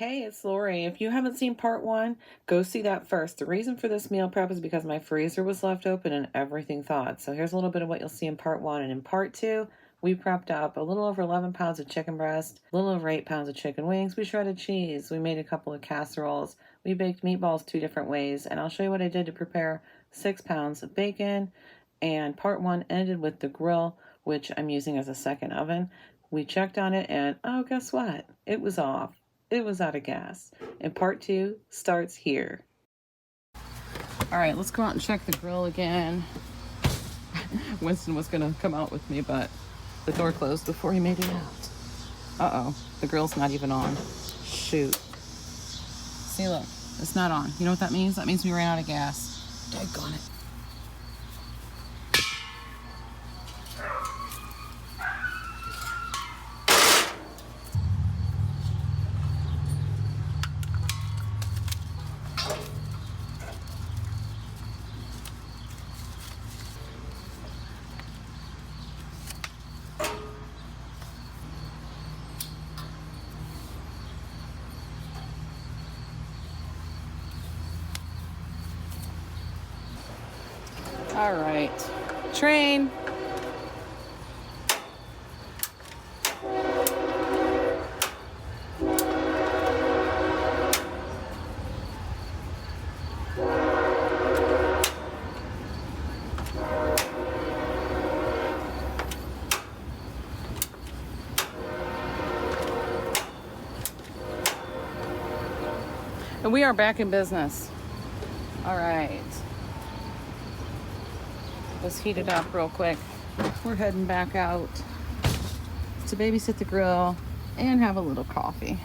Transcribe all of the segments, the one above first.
Hey, it's Lori. If you haven't seen part one, go see that first. The reason for this meal prep is because my freezer was left open and everything thawed. So here's a little bit of what you'll see in part one. And in part two, we prepped up a little over 11 pounds of chicken breast, a little over 8 pounds of chicken wings. We shredded cheese. We made a couple of casseroles. We baked meatballs 2 different ways. And I'll show you what I did to prepare 6 pounds of bacon. And part one ended with the grill, which I'm using as a second oven. We checked on it and, oh, guess what? It was off. It was out of gas. And part two starts here. All right, let's go out and check the grill again. Winston was gonna come out with me, but the door closed before he made it out. Uh-oh, the grill's not even on. Shoot. See, look, it's not on. You know what that means? That means we ran out of gas. Daggone it. All right, train. And we are back in business. All right. Let's heat it up real quick. We're heading back out to babysit the grill and have a little coffee.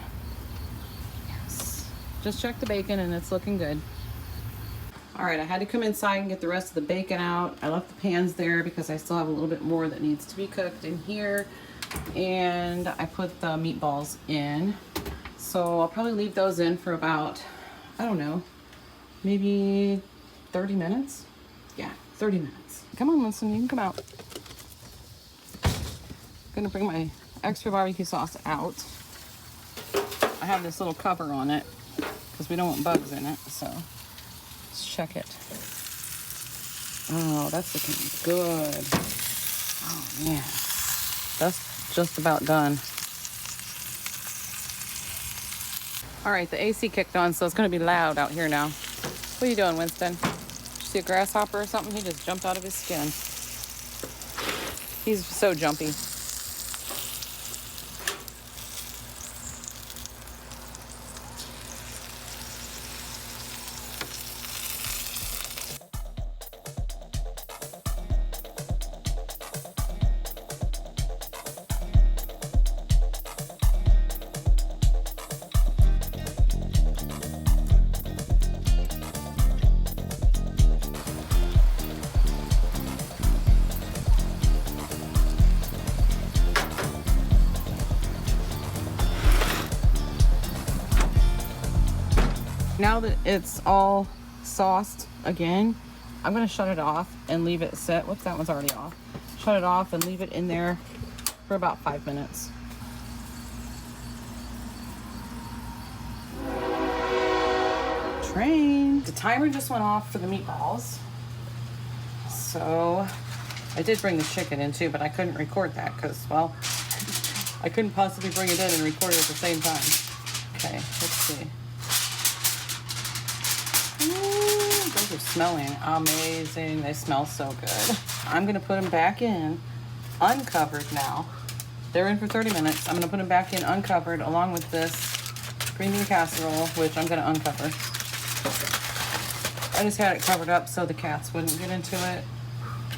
Yes. Just check the bacon and it's looking good. All right, I had to come inside and get the rest of the bacon out. I left the pans there because I still have a little bit more that needs to be cooked in here. And I put the meatballs in. So I'll probably leave those in for about, I don't know, maybe 30 minutes. Yeah, 30 minutes. Come on, Winston, you can come out. I'm gonna bring my extra barbecue sauce out. I have this little cover on it because we don't want bugs in it, so let's check it. Oh, that's looking good. Oh man, that's just about done. All right, the AC kicked on, so it's gonna be loud out here now. What are you doing, Winston? See a grasshopper or something? He just jumped out of his skin. He's so jumpy. Now that it's all sauced again, I'm gonna shut it off and leave it sit. Whoops, that one's already off. Shut it off and leave it in there for about 5 minutes. Train. The timer just went off for the meatballs. So I did bring the chicken in too, but I couldn't record that because, well, I couldn't possibly bring it in and record it at the same time. Okay, let's see. Ooh, those are smelling amazing. They smell so good. I'm gonna put them back in uncovered now. They're in for 30 minutes. I'm gonna put them back in uncovered along with this green bean casserole, which I'm gonna uncover. I just had it covered up so the cats wouldn't get into it.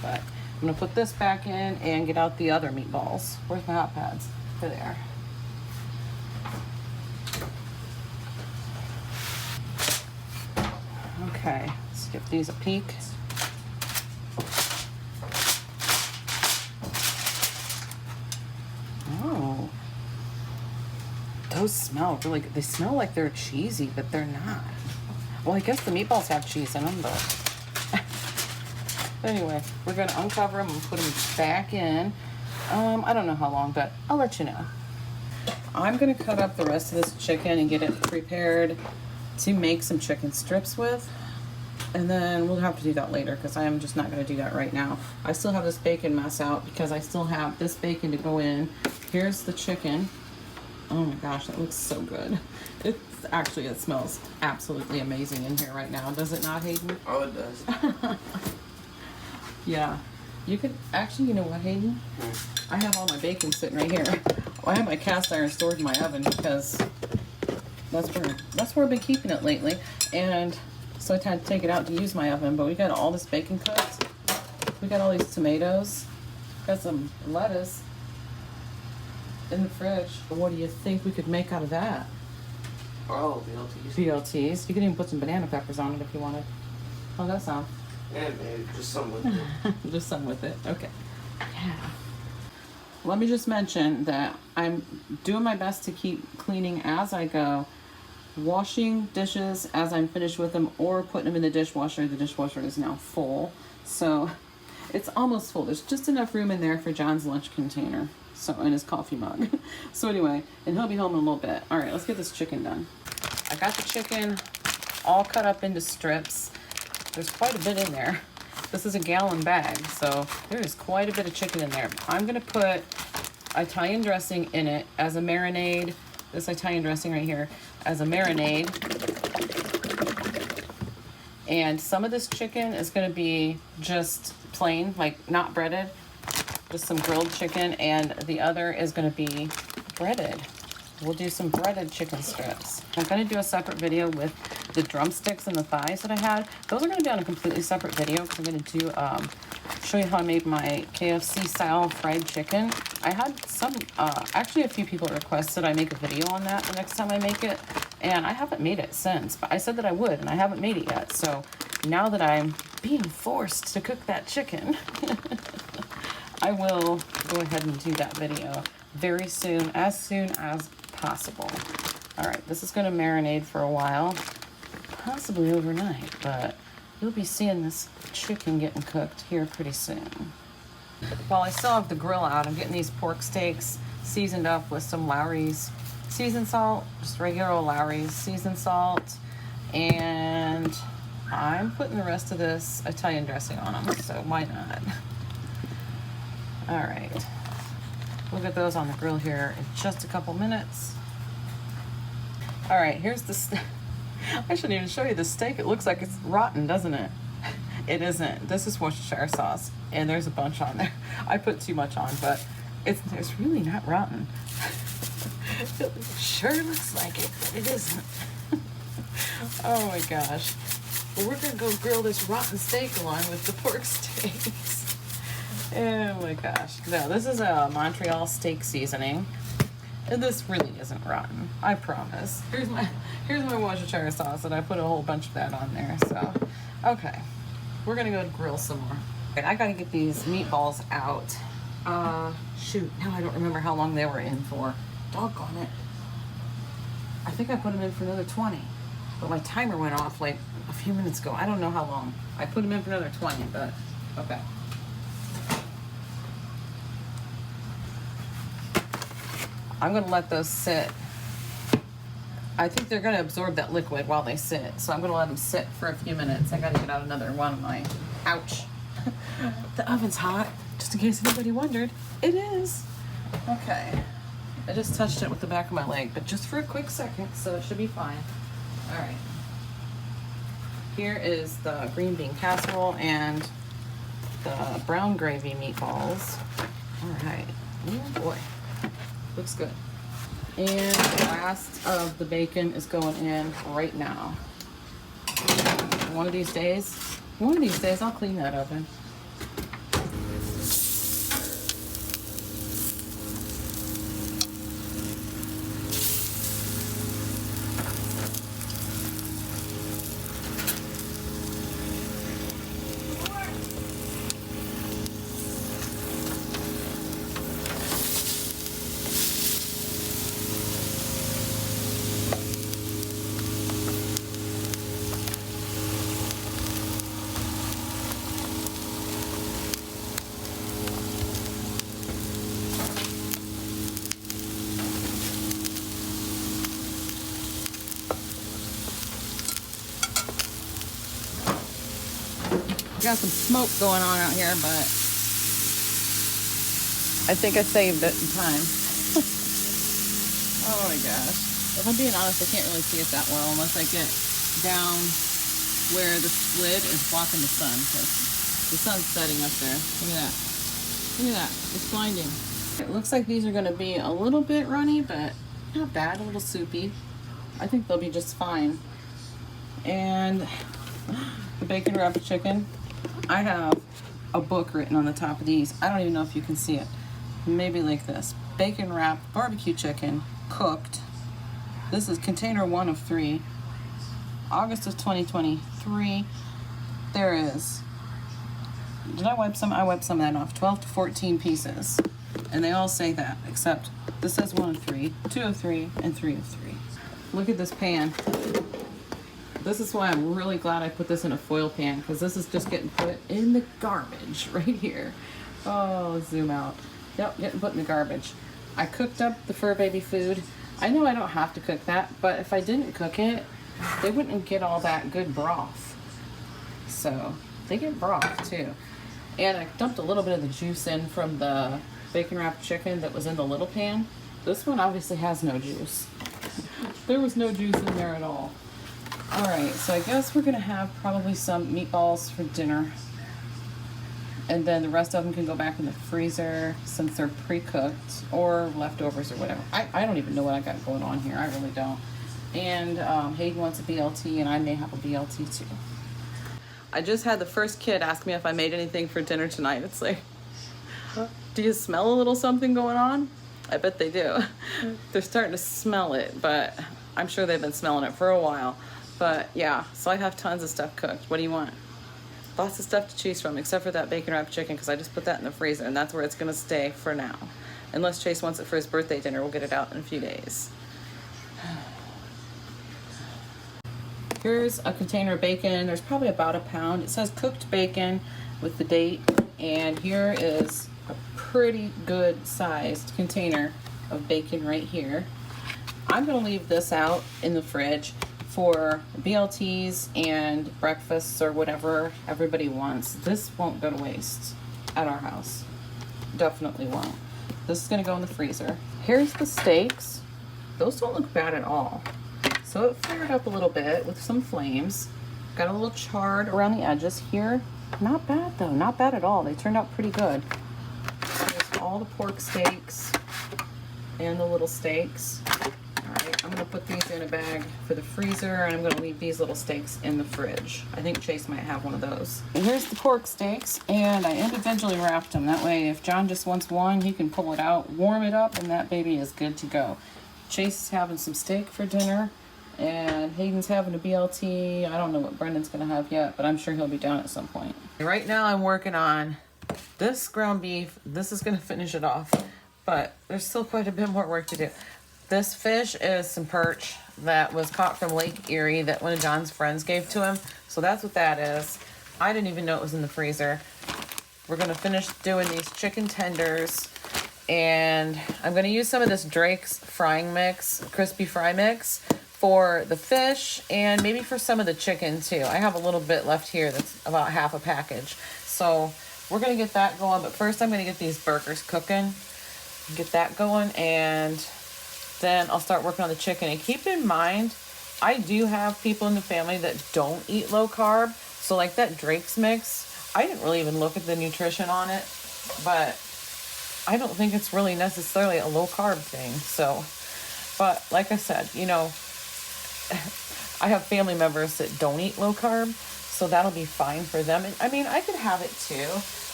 But I'm gonna put this back in and get out the other meatballs. Where's my hot pads? They're there. Okay, let's give these a peek. Oh, those smell really good. They smell like they're cheesy, but they're not. Well, I guess the meatballs have cheese in them, but anyway, we're gonna uncover them and put them back in. I don't know how long, but I'll let you know. I'm gonna cut up the rest of this chicken and get it prepared to make some chicken strips with. And then we'll have to do that later because I am just not going to do that right now. I still have this bacon mess out because I still have this bacon to go in. Here's the chicken. Oh my gosh, that looks so good. It's actually, it smells absolutely amazing in here right now. Does it not, Hayden? Oh, it does. Yeah. You could, actually, you know what, Hayden? I have all my bacon sitting right here. I have my cast iron stored in my oven because that's where I've been keeping it lately. And so I had to take it out to use my oven, but we got all this bacon cooked. We got all these tomatoes. Got some lettuce in the fridge. What do you think we could make out of that? Oh, BLTs. BLTs. You could even put some banana peppers on it if you wanted. How's that sound? Yeah, maybe just some with it. Just some with it. Okay. Yeah. Let me just mention that I'm doing my best to keep cleaning as I go. Washing dishes as I'm finished with them or putting them in the dishwasher. The dishwasher is now full. So it's almost full. There's just enough room in there for John's lunch container. So, and his coffee mug. So anyway, and he'll be home in a little bit. All right, let's get this chicken done. I got the chicken all cut up into strips. There's quite a bit in there. This is a gallon bag, so there is quite a bit of chicken in there. I'm gonna put Italian dressing in it as a marinade. This Italian dressing right here as a marinade. And some of this chicken is going to be just plain, like not breaded, just some grilled chicken, and the other is going to be breaded. We'll do some breaded chicken strips. I'm going to do a separate video with the drumsticks and the thighs that I had. Those are going to be on a completely separate video because I'm going to do show you how I made my KFC style fried chicken. I had some, actually a few people requested I make a video on that the next time I make it, and I haven't made it since, but I said that I would, and I haven't made it yet. So now that I'm being forced to cook that chicken, I will go ahead and do that video very soon as possible. All right, this is gonna marinate for a while, possibly overnight, but you'll be seeing this chicken getting cooked here pretty soon. While I still have the grill out, I'm getting these pork steaks seasoned up with some Lowry's seasoned salt, just regular old Lowry's seasoned salt, and I'm putting the rest of this Italian dressing on them, so why not? All right, we'll get those on the grill here in just a couple minutes. All right, here's the I shouldn't even show you the steak. It looks like it's rotten, doesn't it? It isn't. This is Worcestershire sauce, and there's a bunch on there. I put too much on, but it's really not rotten. It sure looks like it, but it isn't. Oh my gosh. Well, we're gonna go grill this rotten steak along with the pork steaks. Oh my gosh. No, this is a Montreal steak seasoning. And this really isn't rotten, I promise. Here's my Worcestershire sauce, and I put a whole bunch of that on there. So, okay, we're gonna go grill some more. Right, I gotta get these meatballs out. Shoot, now I don't remember how long they were in for. Doggone it. I think I put them in for another 20, but my timer went off like a few minutes ago. I don't know how long. I put them in for another 20, but okay. I'm gonna let those sit. I think they're gonna absorb that liquid while they sit, so I'm gonna let them sit for a few minutes. I gotta get out another one of my, ouch. The oven's hot, just in case anybody wondered. It is. Okay. I just touched it with the back of my leg, but just for a quick second, so it should be fine. All right. Here is the green bean casserole and the brown gravy meatballs. All right. Oh boy. Looks good. And the last of the bacon is going in right now. One of these days, I'll clean that oven. We got some smoke going on out here, but I think I saved it. in time. Oh my gosh. If I'm being honest, I can't really see it that well unless I get down where the lid is blocking the sun, because the sun's setting up there. Look at that. Look at that. It's blinding. It looks like these are going to be a little bit runny, but not bad. A little soupy. I think they'll be just fine. And the bacon wrapped chicken. I have a book written on the top of these. I don't even know if you can see it. Maybe like this. Bacon wrapped barbecue chicken, cooked. This is container 1 of 3. August of 2023. There is, did I wipe some? I wiped some of that off. 12 to 14 pieces. And they all say that, except this says 1 of 3, 2 of 3, and 3 of 3. Look at this pan. This is why I'm really glad I put this in a foil pan, because this is just getting put in the garbage right here. Oh, zoom out. Yep, getting put in the garbage. I cooked up the fur baby food. I know I don't have to cook that, but if I didn't cook it, they wouldn't get all that good broth. So they get broth too. And I dumped a little bit of the juice in from the bacon wrapped chicken that was in the little pan. This one obviously has no juice. There was no juice in there at all. All right, so I guess we're gonna have probably some meatballs for dinner. And then the rest of them can go back in the freezer since they're pre-cooked, or leftovers or whatever. I don't even know what I got going on here. I really don't. And Hayden wants a BLT, and I may have a BLT too. I just had the first kid ask me if I made anything for dinner tonight. It's like, do you smell a little something going on? I bet they do. They're starting to smell it, but I'm sure they've been smelling it for a while. But yeah, so I have tons of stuff cooked. What do you want? Lots of stuff to choose from, except for that bacon wrapped chicken, because I just put that in the freezer, and that's where it's going to stay for now. Unless Chase wants it for his birthday dinner, we'll get it out in a few days. Here's a container of bacon. There's probably about a pound. It says cooked bacon with the date, and here is a pretty good sized container of bacon right here. I'm going to leave this out in the fridge for BLTs and breakfasts or whatever everybody wants. This won't go to waste at our house. Definitely won't. This is going to go in the freezer. Here's the steaks. Those don't look bad at all. So it flared up a little bit with some flames. Got a little charred around the edges here. Not bad though, not bad at all. They turned out pretty good. There's all the pork steaks and the little steaks. Alright, I'm gonna put these in a bag for the freezer, and I'm gonna leave these little steaks in the fridge. I think Chase might have one of those. And here's the pork steaks, and I individually wrapped them. That way if John just wants one, he can pull it out, warm it up, and that baby is good to go. Chase is having some steak for dinner, and Hayden's having a BLT. I don't know what Brendan's gonna have yet, but I'm sure he'll be down at some point. Right now I'm working on this ground beef. This is gonna finish it off, but there's still quite a bit more work to do. This fish is some perch that was caught from Lake Erie that one of John's friends gave to him. So that's what that is. I didn't even know it was in the freezer. We're gonna finish doing these chicken tenders, and I'm gonna use some of this Drake's frying mix, crispy fry mix, for the fish and maybe for some of the chicken too. I have a little bit left here that's about half a package. So we're gonna get that going, but first I'm gonna get these burgers cooking, get that going, and then I'll start working on the chicken. And keep in mind, I do have people in the family that don't eat low carb. So like that Drake's mix, I didn't really even look at the nutrition on it, but I don't think it's really necessarily a low carb thing. So, but like I said, you know, I have family members that don't eat low carb, so that'll be fine for them. And I mean, I could have it too.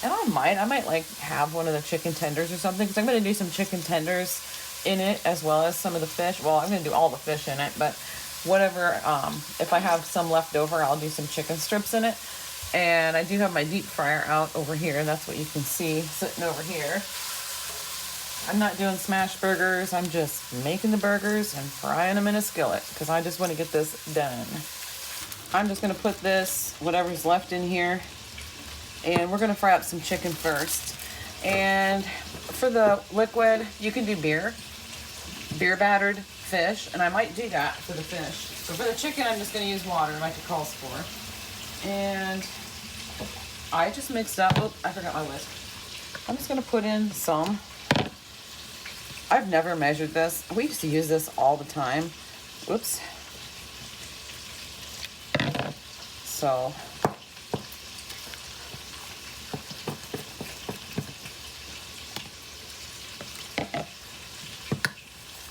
And I might like have one of the chicken tenders or something, because I'm going to do some chicken tenders in it as well as some of the fish. Well, I'm going to do all the fish in it, but whatever, if I have some left over, I'll do some chicken strips in it. And I do have my deep fryer out over here. That's what you can see sitting over here. I'm not doing smash burgers. I'm just making the burgers and frying them in a skillet, because I just want to get this done. I'm just going to put this, whatever's left in here, and we're going to fry up some chicken first. And for the liquid, you can do beer battered fish, and I might do that for the fish. But for the chicken, I'm just going to use water like it calls for. And I just mixed up. Oh, I forgot my whisk. I'm just gonna put in some. I've never measured this. We used to use this all the time. Whoops. So.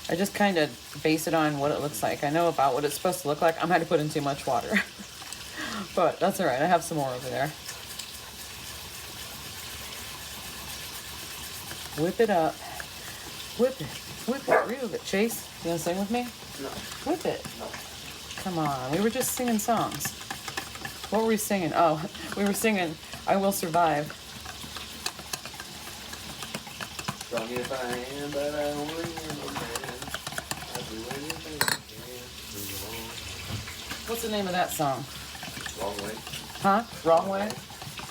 I just kind of base it on what it looks like. I know about what it's supposed to look like. I might have put in too much water. But that's all right. I have some more over there. Whip it up. Whip it. Whip it. Reel it. Chase, you want to sing with me? No. Whip it. No. Come on. We were just singing songs. What were we singing? Oh, we were singing I Will Survive. Strong if I am, but I only am a man. I'll do anything I can to belong. What's the name of that song? Wrong way. Huh? Wrong Way?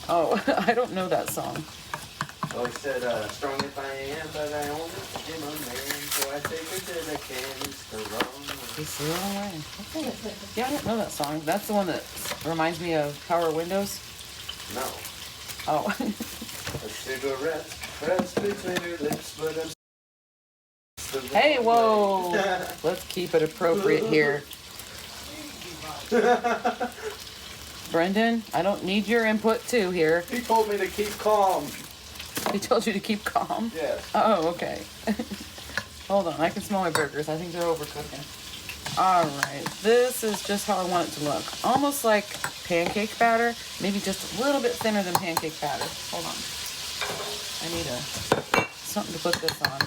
Oh, I don't know that song. Oh, he said, strong if I am, but I only am a man. So I take it to the can, it's the wrong way. It's the wrong way. Okay. Yeah, I don't know that song. That's the one that reminds me of Power Windows. No. Oh. A cigarette pressed between your lips, but I'm the wrong Hey, whoa. way. Let's keep it appropriate here. Brendan, I don't need your input too here. He told me to keep calm. He told you to keep calm? Yes. Oh, okay. Hold on, I can smell my burgers. I think they're overcooking. All right, this is just how I want it to look. Almost like pancake batter, maybe just a little bit thinner than pancake batter. Hold on. I need something to put this on.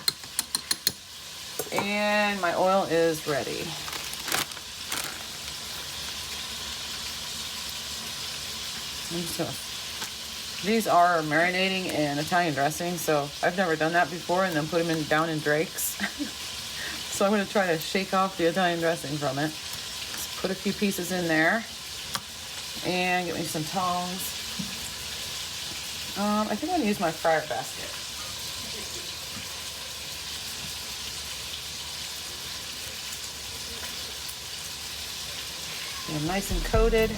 And my oil is ready. I'm just gonna, these are marinating in Italian dressing, so I've never done that before, and then put them down in Drake's. So I'm going to try to shake off the Italian dressing from it. Just put a few pieces in there, and get me some tongs. I think I'm going to use my fryer basket. Get them nice and coated.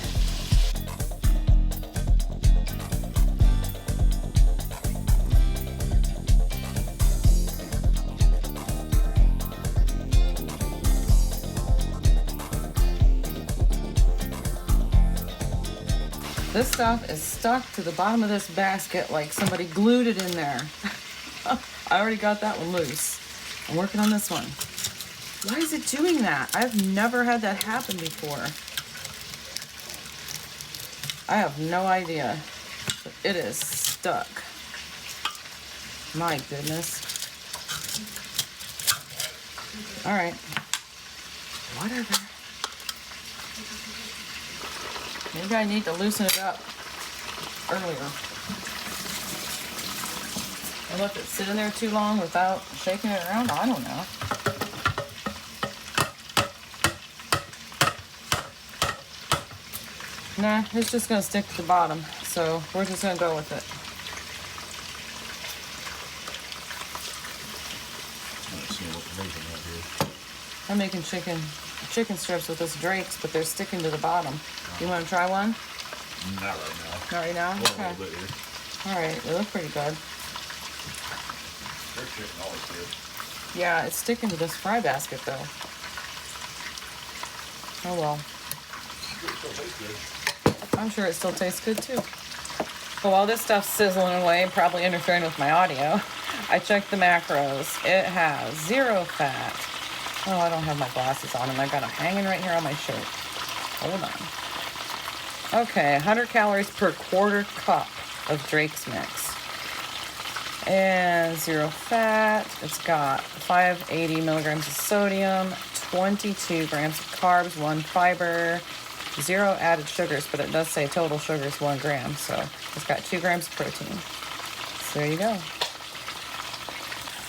This stuff is stuck to the bottom of this basket like somebody glued it in there. I already got that one loose. I'm working on this one. Why is it doing that? I've never had that happen before. I have no idea. But it is stuck. My goodness. All right. Whatever. Maybe I need to loosen it up earlier. I left it sitting there too long without shaking it around. I don't know. Nah, it's just gonna stick to the bottom, so we're just gonna go with it. I'm making chicken strips with this Drake's, but they're sticking to the bottom. You want to try one? Not right now. Not right now? A Okay. little bit here. All right, they look pretty good. Their chicken always good. Yeah, it's sticking to this fry basket though. Oh well. It still tastes good. I'm sure it still tastes good too. But while this stuff's sizzling away, probably interfering with my audio, I checked the macros. It has 0 fat. Oh, I don't have my glasses on and I got them hanging right here on my shirt. Hold on. Okay, 100 calories per quarter cup of Drake's mix. And 0 fat. It's got 580 milligrams of sodium, 22 grams of carbs, 1 fiber, 0 added sugars, but it does say total sugar is 1 gram, so it's got 2 grams of protein. So there you go.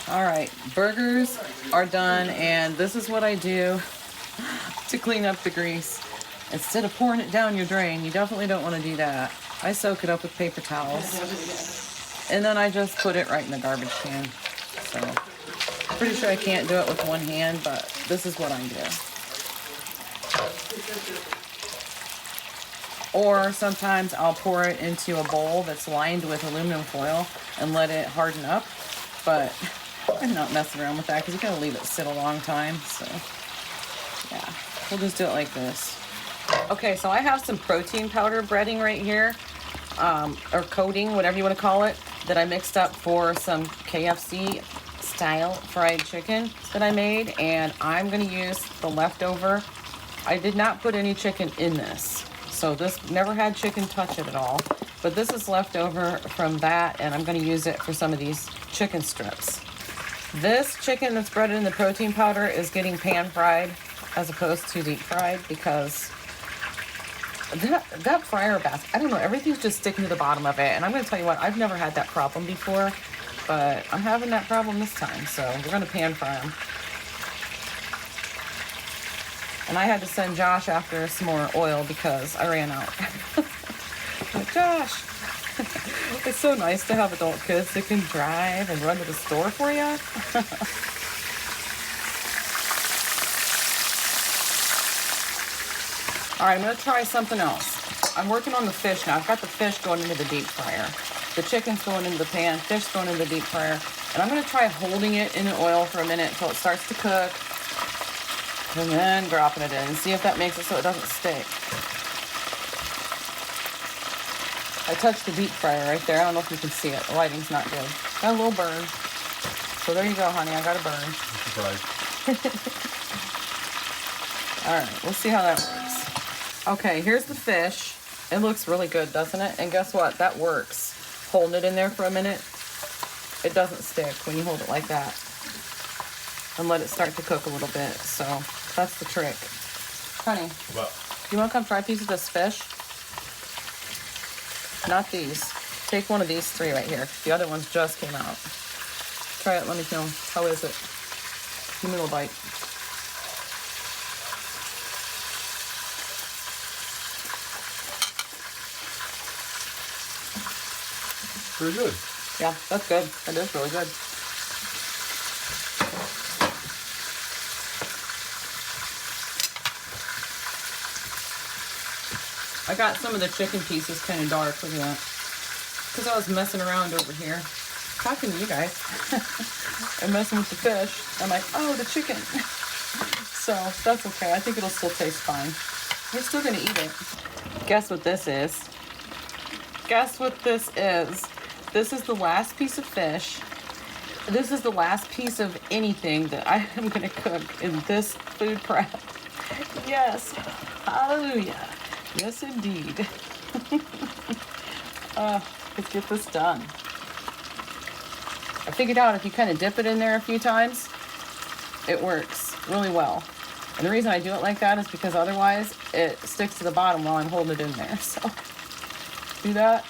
All right, burgers are done, and this is what I do to clean up the grease. Instead of pouring it down your drain, you definitely don't want to do that. I soak it up with paper towels, and then I just put it right in the garbage can. So, pretty sure I can't do it with one hand, but this is what I do. Or sometimes I'll pour it into a bowl that's lined with aluminum foil and let it harden up. But I'm not messing around with that because you gotta leave it sit a long time. So yeah, we'll just do it like this. Okay, so I have some protein powder breading right here, or coating, whatever you want to call it, that I mixed up for some KFC style fried chicken that I made, and I'm going to use the leftover. I did not put any chicken in this, so this never had chicken touch it at all, but this is leftover from that, and I'm going to use it for some of these chicken strips. This chicken that's breaded in the protein powder is getting pan fried as opposed to deep fried because that fryer basket, I don't know, everything's just sticking to the bottom of it. And I'm going to tell you what, I've never had that problem before, but I'm having that problem this time. So we're going to pan fry them. And I had to send Josh after some more oil because I ran out. Like, Josh, it's so nice to have adult kids that can drive and run to the store for you. All right, I'm gonna try something else. I'm working on the fish now. I've got the fish going into the deep fryer. The chicken's going into the pan, fish going into the deep fryer. And I'm gonna try holding it in the oil for a minute until it starts to cook. And then dropping it in and see if that makes it so it doesn't stick. I touched the deep fryer right there. I don't know if you can see it. The lighting's not good. Got a little burn. So there you go, honey. I got a burn. All right, we'll see how that works. Okay, here's the fish. It looks really good, doesn't it? And guess what? That works. Holding it in there for a minute, it doesn't stick when you hold it like that. And let it start to cook a little bit. So that's the trick. Honey, What? you want to come try a piece of this fish? Not these. Take one of these three right here. The other ones just came out. Try it. Let me know. How is it? Give me a little bite. Pretty good. Yeah, that's good. That is really good. I got some of the chicken pieces kind of dark. Look at that. Because I was messing around over here, talking to you guys, and messing with the fish. I'm like, oh, the chicken. So that's okay. I think it'll still taste fine. We're still gonna eat it. Guess what this is? Guess what this is? This is the last piece of fish. This is the last piece of anything that I am gonna cook in this food prep. Yes, hallelujah. Yes, indeed. Let's get this done. I figured out if you kind of dip it in there a few times, it works really well. And the reason I do it like that is because otherwise it sticks to the bottom while I'm holding it in there. So do that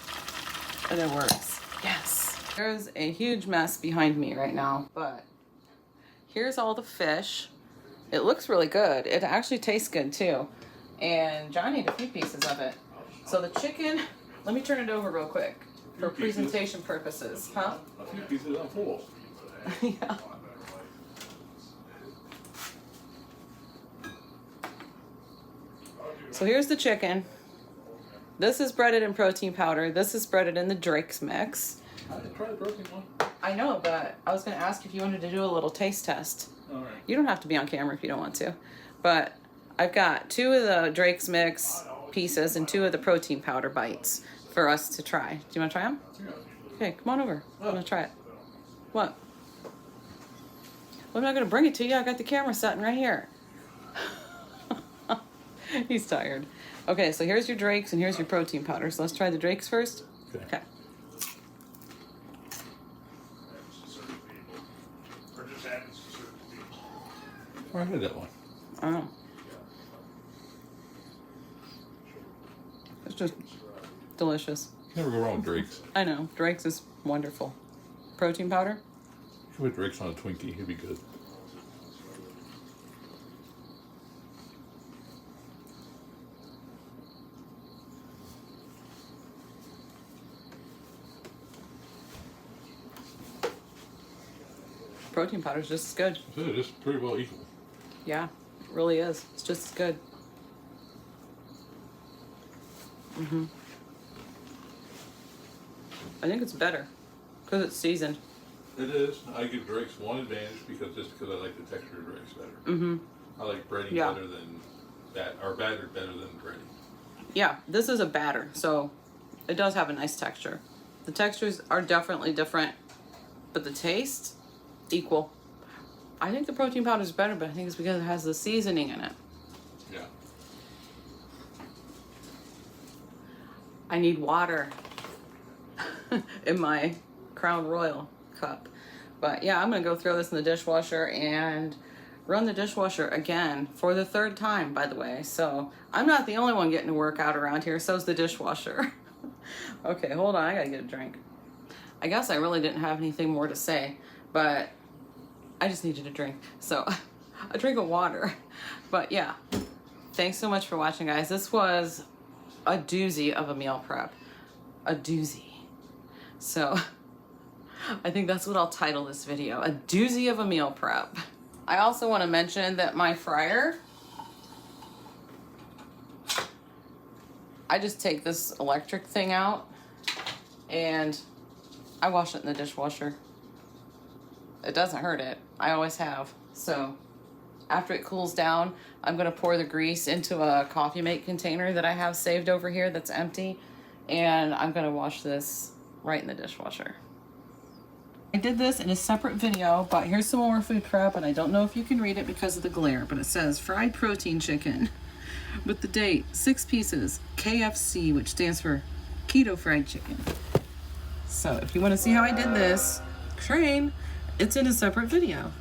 and it works. Yes. There's a huge mess behind me right now, but here's all the fish. It looks really good. It actually tastes good too. And John ate a few pieces of it. So the chicken, let me turn it over real quick for presentation purposes. Huh? A few pieces I'm full. Yeah. So here's the chicken. This is breaded in protein powder. This is breaded in the Drake's mix. I didn't try the protein one. I know, but I was going to ask if you wanted to do a little taste test. All right. You don't have to be on camera if you don't want to. But I've got 2 of the Drake's mix pieces and 2 of the protein powder bites for us to try. Do you want to try them? Yeah. Okay, come on over. I'm going to try it. What? Well, I'm not going to bring it to you. I got the camera sitting right here. He's tired. Okay, so here's your Drake's and here's your protein powder. So let's try the Drake's first. Okay. I had that one. I know. It's just delicious. Never go wrong with Drake's. I know. Drake's is wonderful. Protein powder? You put Drake's on a Twinkie, it'd be good. Protein powder is just as good. It's just pretty well equal. Yeah, it really is. It's just as good. I think it's better because it's seasoned. It is. I give Drake's one advantage because I like the texture of Drake's better. I like breading Yeah. better than battered better than breading. Yeah, this is a batter, so it does have a nice texture. The textures are definitely different, but the taste, equal. I think the protein powder is better, but I think it's because it has the seasoning in it. Yeah. I need water in my Crown Royal cup. But yeah, I'm gonna go throw this in the dishwasher and run the dishwasher again for the 3rd time, by the way. So I'm not the only one getting a workout around here, so's the dishwasher. Okay, hold on, I gotta get a drink. I guess I really didn't have anything more to say, but I just needed a drink. So a drink of water. But yeah, thanks so much for watching, guys. This was a doozy of a meal prep. A doozy. So I think that's what I'll title this video, a doozy of a meal prep. I also want to mention that my fryer, I just take this electric thing out and I wash it in the dishwasher. It doesn't hurt it. I always have. So after it cools down, I'm going to pour the grease into a coffee mate container that I have saved over here that's empty. And I'm going to wash this right in the dishwasher. I did this in a separate video, but here's some more food prep, and I don't know if you can read it because of the glare, but it says fried protein chicken with the date, 6 pieces, KFC, which stands for keto fried chicken. So if you want to see how I did this, train, it's in a separate video.